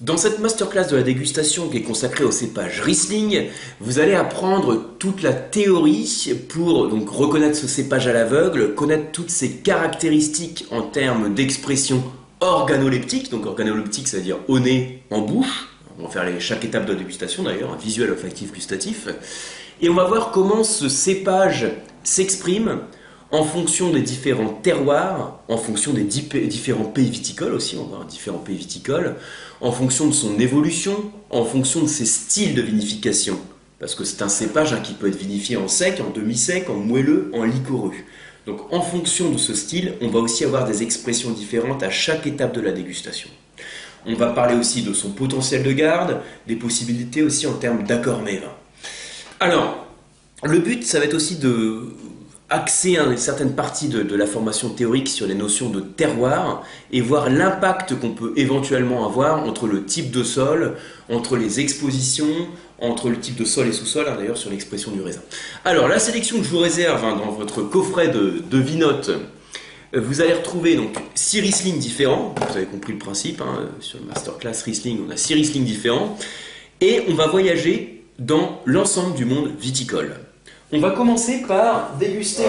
Dans cette masterclass de la dégustation qui est consacrée au cépage Riesling, vous allez apprendre toute la théorie pour donc reconnaître ce cépage à l'aveugle, connaître toutes ses caractéristiques en termes d'expression organoleptique. Donc organoleptique, ça veut dire au nez, en bouche. On va faire chaque étape de la dégustation d'ailleurs, un visuel, olfactif, gustatif. Et on va voir comment ce cépage s'exprime en fonction des différents terroirs, en fonction des différents pays viticoles aussi, on va voir différents pays viticoles, en fonction de son évolution, en fonction de ses styles de vinification. Parce que c'est un cépage qui peut être vinifié en sec, en demi-sec, en moelleux, en liquoreux. Donc en fonction de ce style, on va aussi avoir des expressions différentes à chaque étape de la dégustation. On va parler aussi de son potentiel de garde, des possibilités aussi en termes d'accord mets-vin. Alors, le but, ça va être aussi de axer une certaine partie de la formation théorique sur les notions de terroir et voir l'impact qu'on peut éventuellement avoir entre le type de sol, entre les expositions, entre le type de sol et sous-sol, d'ailleurs sur l'expression du raisin. Alors la sélection que je vous réserve dans votre coffret de Vinote, vous allez retrouver donc 6 Riesling différents, vous avez compris le principe, sur le masterclass Riesling on a 6 Riesling différents, et on va voyager dans l'ensemble du monde viticole. On va commencer par déguster.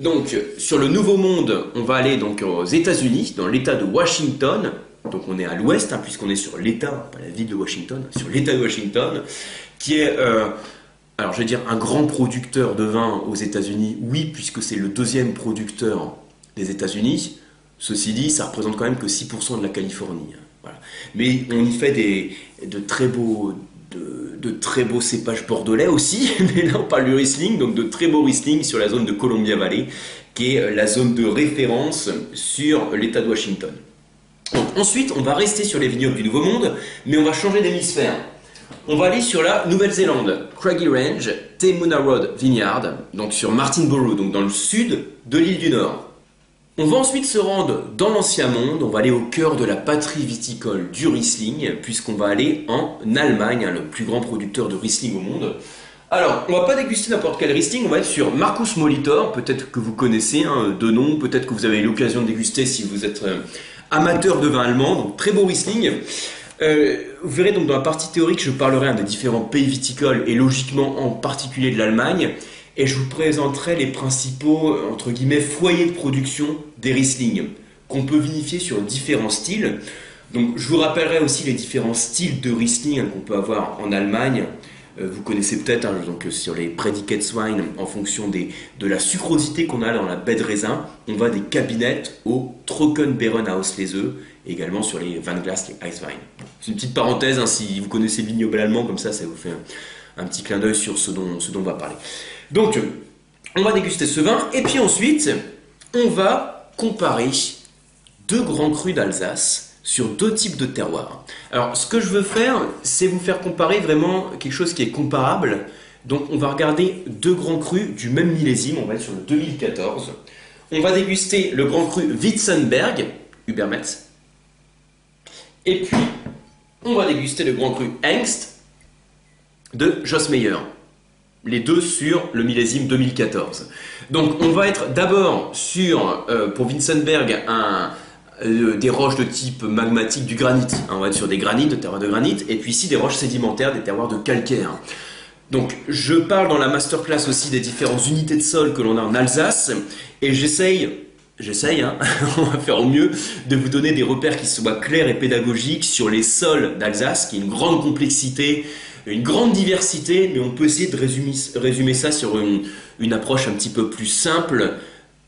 Donc, sur le Nouveau Monde, on va aller donc aux États-Unis, dans l'État de Washington. Donc, on est à l'ouest, puisqu'on est sur l'État, pas la ville de Washington, sur l'État de Washington, qui est, alors je vais dire, un grand producteur de vin aux États-Unis. Oui, puisque c'est le deuxième producteur des États-Unis. Ceci dit, ça représente quand même que 6% de la Californie. Voilà. Mais on y fait de très beaux cépages bordelais aussi, mais là on parle du Riesling, donc de très beaux Riesling sur la zone de Columbia Valley, qui est la zone de référence sur l'État de Washington. Donc, ensuite, on va rester sur les vignobles du Nouveau Monde, mais on va changer d'hémisphère. On va aller sur la Nouvelle-Zélande, Craggy Range, Te Muna Road Vineyard, donc sur Martinborough, donc dans le sud de l'île du Nord. On va ensuite se rendre dans l'Ancien Monde, on va aller au cœur de la patrie viticole du Riesling, puisqu'on va aller en Allemagne, le plus grand producteur de Riesling au monde. Alors, on ne va pas déguster n'importe quel Riesling, on va être sur Markus Molitor, peut-être que vous connaissez de nom, peut-être que vous avez eu l'occasion de déguster si vous êtes amateur de vin allemand, donc très beau Riesling. Vous verrez donc dans la partie théorique, je parlerai des différents pays viticoles et logiquement en particulier de l'Allemagne. Et je vous présenterai les principaux, entre guillemets, foyers de production des Riesling, qu'on peut vinifier sur différents styles. Donc je vous rappellerai aussi les différents styles de Riesling qu'on peut avoir en Allemagne. Vous connaissez peut-être donc sur les Predicats-Wein, en fonction de la sucrosité qu'on a dans la baie de raisin, on va des cabinets au Trockenbeerenauslese, et également sur les Weinglas, les Eiswein. C'est une petite parenthèse, si vous connaissez le vignoble allemand, comme ça vous fait un petit clin d'œil sur ce dont on va parler. Donc, on va déguster ce vin, et puis ensuite, on va comparer 2 grands crus d'Alsace sur 2 types de terroirs. Alors, ce que je veux faire, c'est vous faire comparer vraiment quelque chose qui est comparable. Donc, on va regarder 2 grands crus du même millésime, on va être sur le 2014. On va déguster le grand cru Witzenberg, Übermetz. Et puis, on va déguster le grand cru Hengst de Joss Meyer. Les 2 sur le millésime 2014. Donc on va être d'abord sur, pour Witzenberg, des roches de type magmatique, du granit. On va être sur des granites, de terroirs de granit, et puis ici des roches sédimentaires, des terroirs de calcaire. Donc je parle dans la masterclass aussi des différentes unités de sol que l'on a en Alsace, et j'essaye, on va faire au mieux, de vous donner des repères qui soient clairs et pédagogiques sur les sols d'Alsace, qui est une grande complexité, une grande diversité, mais on peut essayer de résumer ça sur une approche un petit peu plus simple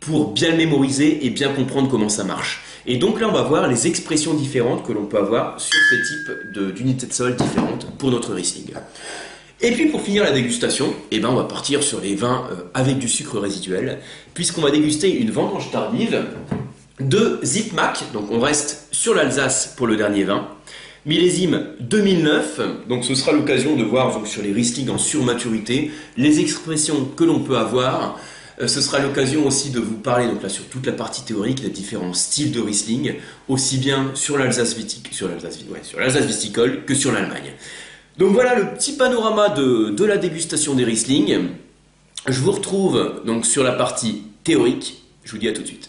pour bien le mémoriser et bien comprendre comment ça marche. Et donc là, on va voir les expressions différentes que l'on peut avoir sur ces types d'unités de sol différentes pour notre Riesling. Et puis pour finir la dégustation, on va partir sur les vins avec du sucre résiduel, puisqu'on va déguster une vendange tardive de Zipmac. Donc on reste sur l'Alsace pour le dernier vin. Millésime 2009, donc ce sera l'occasion de voir donc, sur les Riesling en surmaturité les expressions que l'on peut avoir. Ce sera l'occasion aussi de vous parler donc là, sur toute la partie théorique des différents styles de Riesling, aussi bien sur l'Alsace viticole que sur l'Allemagne. Donc voilà le petit panorama de la dégustation des Riesling. Je vous retrouve donc sur la partie théorique. Je vous dis à tout de suite.